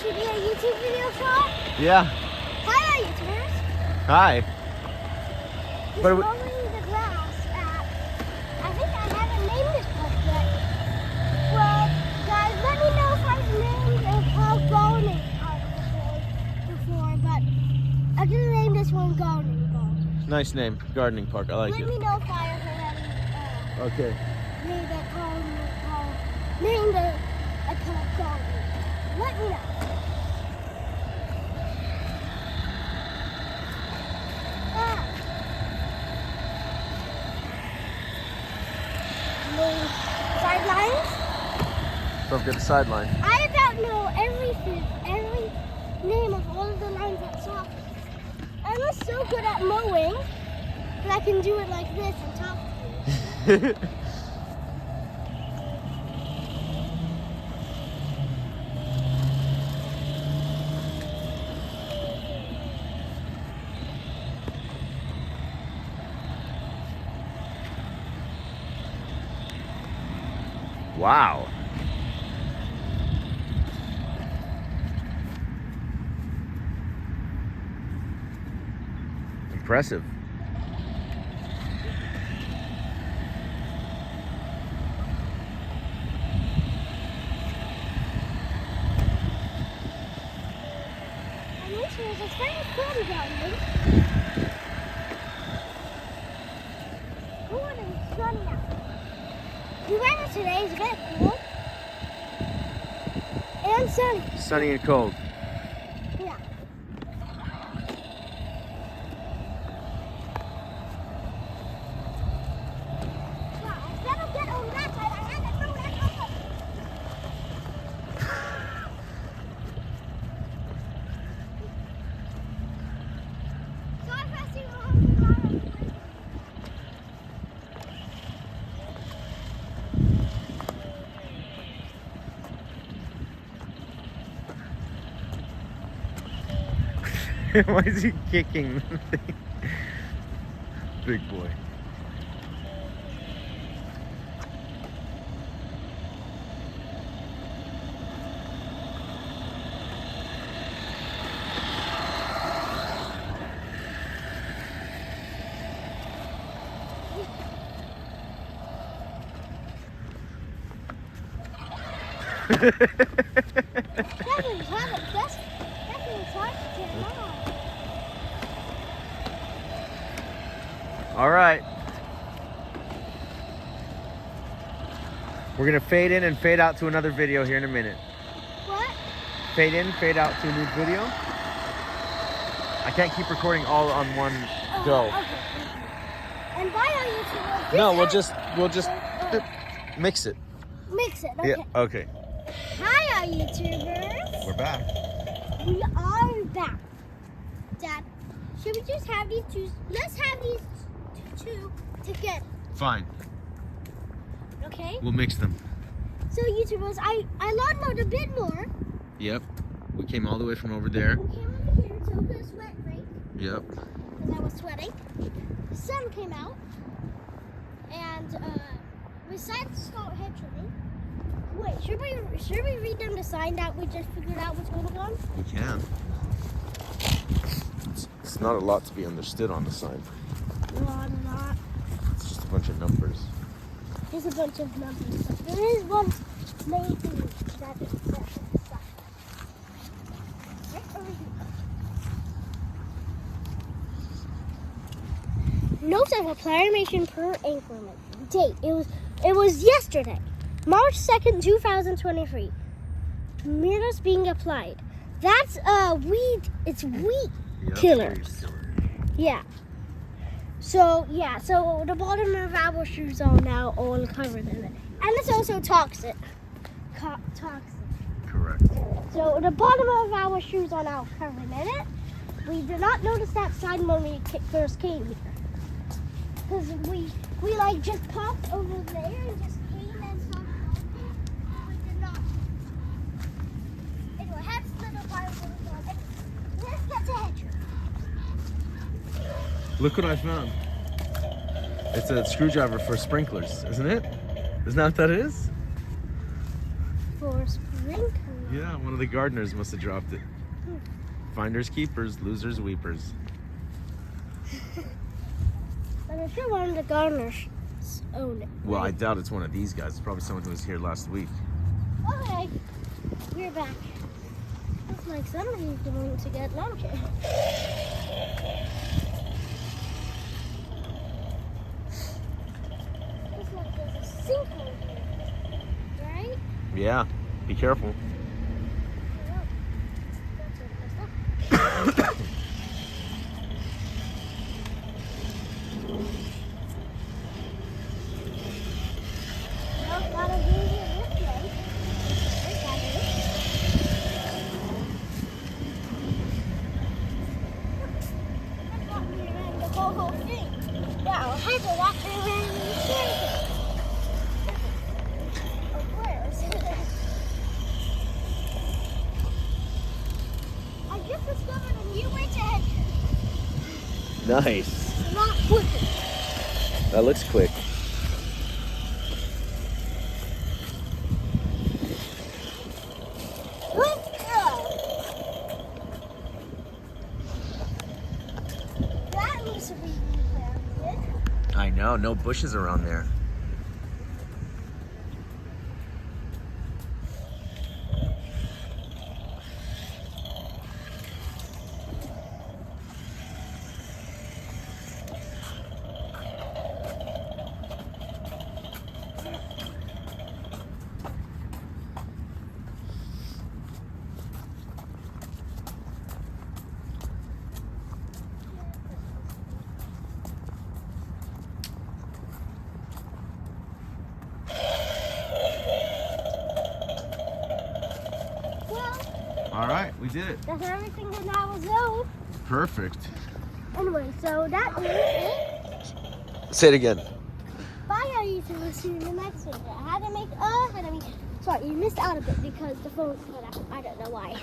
shooting a YouTube video for? Yeah. Hi, YouTubers. Hi. He's But we- mowing the grass at, I think I haven't named this park yet. Well, guys, let me know if I've named a park Gardening Park before, but I'm going to name this one Gardening Park. Nice name, Gardening Park. I like Let it. me know if I have already Okay. named a Gardening Park. Named a park Gardening. Let me know. Sidelines. Don't forget the sideline. I about know every name of all of the lines at soccer. I'm not so good at mowing that I can do it like this and talk to you. Wow. Impressive. And this was a very cool garden. Cool and sunny out. The weather today is very cool and sunny. Sunny and cold. Yeah. Wow, I better get on that side. I have to throw that over. Sorry if I see you on the bottom. Why is he kicking the thing? Big boy. That thing's hard to test. That thing's hard to turn on. All right. We're gonna fade in and fade out to another video here in a minute. What? Fade in, fade out to a new video. I can't keep recording all on one go. Okay. And why are you two? No, we'll just mix it. Mix it. Okay. Yeah. Okay. Hi, our YouTubers. We're back. We are back. Dad, should we just have these two? Let's have these two together. Fine. Okay. We'll mix them. So YouTubers, I lawnmowed a bit more. Yep. We came all the way from over there. We came over here, took a sweat break Yep. because I was sweating. The sun came out, and we decided to start head trimming. Wait, should we read them the sign that we just figured out what's going on? We can. It's not a lot to be understood on the sign. No, I'm not. It's just a bunch of numbers. There's a bunch of numbers, but there is one main thing that is set aside. Right over here. Notes of acclamation per increment. Date. It was yesterday, March 2nd, 2023. Tomatoes being applied. That's weed. It's weed killers. Yeah. So the bottom of our shoes are now all covered in it. And it's also toxic. Toxic. Correct. So the bottom of our shoes are now covered in it. We did not notice that sign when we first came here. Because we like just popped over there and just came and saw we did not. Anyway, that's little part of the dog. Let's get to hedge. Look what I found. It's a screwdriver for sprinklers, isn't it? Isn't that what that is? For sprinklers. Yeah, one of the gardeners must have dropped it. Finders keepers, losers weepers. I'm sure one of the gardeners owned it. Well, I right? doubt it's one of these guys. It's probably someone who was here last week. Okay, we're back. Looks like somebody's going to get lunch. Looks like there's a sinkhole here, right? Yeah, be careful. Well, that's what it was. Well, gotta do it this way. There's that is. I've got me around the whole thing. Wow, I had to walk around the circle. Of course. I just discovered a new way to head. Nice. Not quicker. That looks quick. That looks really planted. I know, no bushes around there. Well, All right, we did it. that's everything that I was know. Perfect. Anyway, so that is it. Say it again. Bye, y'all. You can see the next video. Sorry, you missed out a bit because the phone cut out. I don't know why.